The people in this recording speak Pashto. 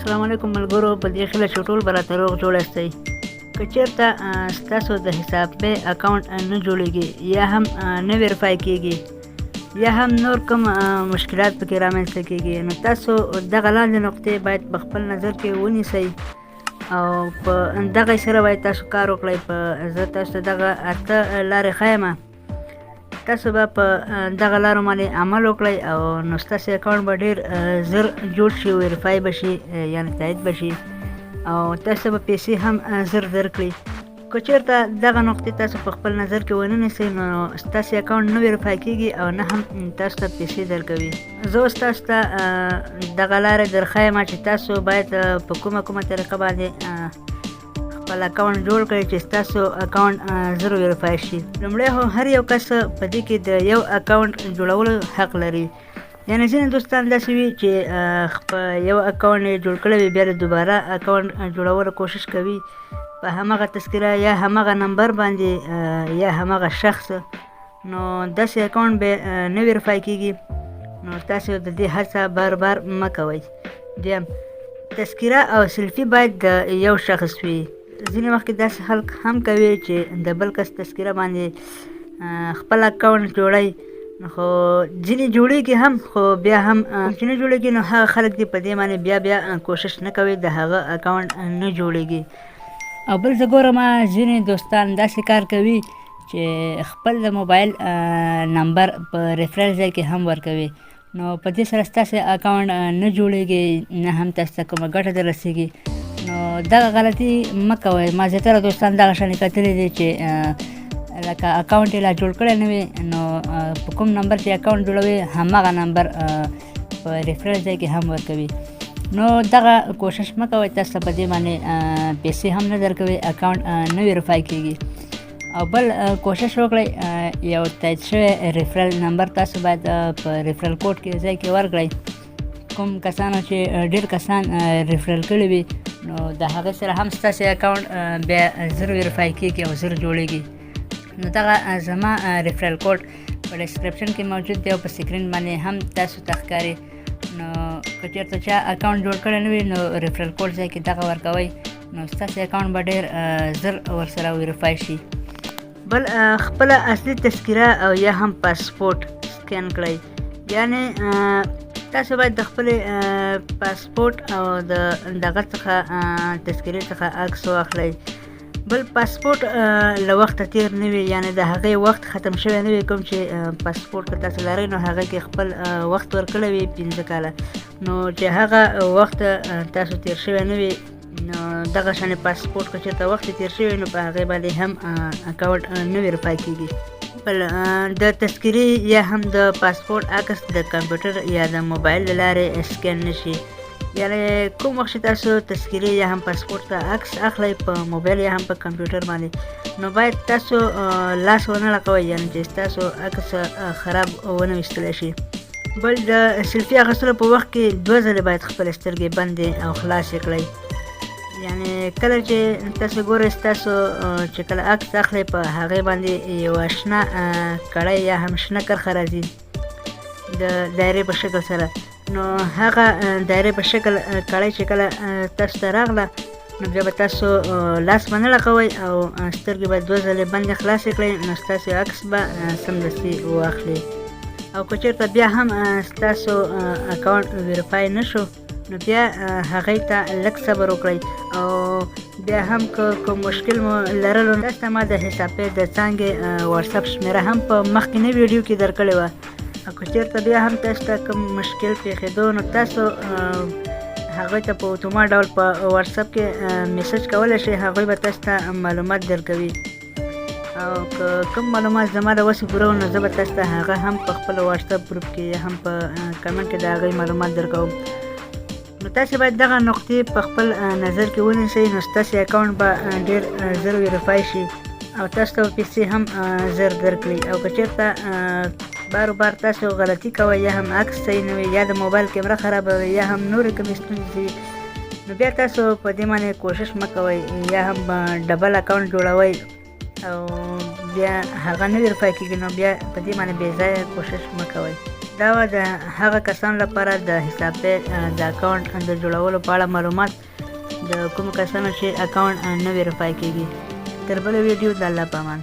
السلام علیکم ملګرو، په دې خیله چې ټول به راته روغ جوړ یاستئ. که چېرته ستاسو د حساب پې اکاونټ نه جوړېږي یا هم نه ویریفای کېږي یا هم نور کوم مشکلات پکې رامنځته کېږي، نو تاسو دغه لاندې نقطې باید په خپل نظر کې ونیسئ او په دغه سره باید تاسو کار وکړئ. زه تاسو ته دغه 8 لارې ښیم، تاسو به په دغه لارو باندې عمل وکړئ او نو ستاسو اکاونټ به ډېر زر جوړ شي، ویریفای به شي یعنې تایید به شي او تاسو به پیسې هم زر درکړي. که چېرته دغه نقطې تاسو په خپل نظر کې ونه نیسئ نو ستاسو اکاونټ نه ویریفای کېږي او نه هم تاسو ته پیسې درکوي. زه اوس تاسو ته دغه لارې درښیم چې تاسو باید په کومه طریقه باندې خپل اکاونټ جوړ کړئ چې ستاسو اکاونټ زر ویریفای شي. لومړی خو هر یو کس په دې کې د یو اکاونټ جوړولو حق لري. یعنې ځینې دوستان داسې وي چې یو اکاونټ یې جوړ کړی وي، بیا د دوباره اکاونټ جوړولو کوشش کوي په همغه تذکره یا همغه نمبر باندې یا همغه شخص، نو داسې اکاونټ به نه ویریفای کېږي. نو تاسو د دې هڅه بار مه کوئ. دویم، تذکره او سیلفي باید د یو شخص وي. ځینې وخت کې داسې خلک هم کوي چې د بل کس تذکره باندې خپل اکاونټ جوړوي، خو ځینې جوړېږي هم، خو بیا هم چې نه جوړېږي نو هغه خلک دې په دې باندې بیا کوشش نه کوي، د هغه اکاونټ نه جوړېږي. او بل زه ګورم ځینې دوستان داسې کار کوي چې خپل د موبایل نمبر په ریفرل ځای کې هم ورکوي، نو په دې سره ستاسو اکاونټ نه جوړېږي، نه هم تاسو ته کومه ګټه در رسېږي. نو دغه غلطي مه کوئ. ما زیاتره دوستان دغه شانې کتلي دي چې لکه اکاونټ یې لا جوړ کړی نه وي، نو په کوم نمبر چې اکاونټ جوړوي همغه نمبر په ریفرل ځای کې هم ورکوي. نو دغه کوشش مه کوئ، تاسو ته په دې باندې پیسې هم نه درکوي، اکاونټ نه ویریفای کېږي. او بل کوشش وکړئ یو تایید شوی ریفرل نمبر تاسو باید په ریفرل کوډ کې ځای کې ورکړئ. کوم کسانو چې ډېر کسان ریفرل کړي وي نو د هغې سره هم ستاسو اکاونټ بیا زر ویریفای کېږي او زر جوړېږي. نو دغه زما ریفرل کوډ په ډسکرپشن کې موجود دی او په سکرین باندې هم تاسو ته ښکاري. نو که چېرته چا اکاونټ جوړ کړی نه وي نو ریفرل کوډ ځای کې دغه ورکوئ، نو ستاسو اکاونټ به ډېر زر ورسره ویریفای شي. بل خپله اصلي تذکره او یا هم پاسپورټ سکین کړئ. یعنې تاسو باید د خپلې پاسپورټ او دغه څخه تذکرې څخه عکس واخلئ. بل پاسپورټ له وخته تیر نه وي، یعنې د هغې وخت ختم شوی نه وي. کوم چې پاسپورټ که تاسو لرئ نو هغه کې خپل وخت ورکړی وي 5 کاله، نو چې هغه وخت تاسو تیر شوی نه وي نو دغه شانې پاسپورټ که چېرته وخت تیر شوی نو په هغې باندې هم اکاونټ نه ویریفای کېږي. بل د تذکرې یا هم د پاسپورټ عکس د کمپیوټر یا د موبایل له لارې سکین نه شي. یعنې کوم وخت چې تاسو تذکرې یا هم پاسپورټ ته عکس اخلئ په موبایل یا هم په کمپیوټر باندې، نو باید تاسو لاس ونه لګوئ، یعنې چې ستاسو عکس خراب ونه ویستلی شي. بل د سیلفي اخیستلو په وخت کې 2 ځلې باید خپلې سترګې بندې او خلاصې کړئ. یعنې کله چې تاسو ګورئ ستاسو چې کله عکس اخلئ په هغې باندې یوه شنه کړۍ یا هم شنه کرښه راځي د دایرې په شکل سره، نو هغه دایرې په شکل کړۍ چې کله تاسو ته راغله نو بیا به تاسو لاس به نه لګوئ او سترګې به 2 ځلې بندې خلاصې کړئ، نو ستاسو عکس به سمدستي واخلي. او که چېرته بیا هم ستاسو اکاونټ ویریفای نه شو نو بیا هغې ته لږ صبر وکړئ. او بیا هم که کوم مشکل مو لرلو تاسو ته ما د حساب پې د څانګې واتساپ شمېره هم په مخکیني ویډیو کې درکړې وه. او که چېرته بیا هم تاسو ته کوم مشکل پېښېدو نو تاسو هغوی ته په اتومات ډول په واتساپ کې میسج کولی شئ، هغوی به تاسو ته معلومات درکوي. او که کوم معلومات زما د وسې پوره نو زه به تاسو ته هغه هم په خپل واتساپ ګروپ کې یا هم په کمنټ کې د هغوی معلومات درکوم. نو تاسو باید دغه نقطې په خپل نظر کې ونیسئ، نو ستاسو اکاونټ به ډېر زر ویریفای شي او تاسو ته پیسې هم زر درکړي. او که چېرته بار تاسو غلطي کوئ یا هم عکس صحیح نه وي یا د موبایل کیمره خرابه وي یا هم نورې کومې ستونزې وي، نو بیا تاسو په دې باندې کوشش مه کوئ یا هم ډبل اکاونټ جوړوئ او بیا هغه نه ویریفای کېږي، نو بیا په دې باندې بې ځایه کوشش مه کوئ. دا و د هغه کسانو لپاره د حساب پې د اکاونټ د جوړولو په اړه معلومات د کومو کسانو چې اکاونټ نه ویریفای کیږي. تر بلې ویډیو د الله په امان.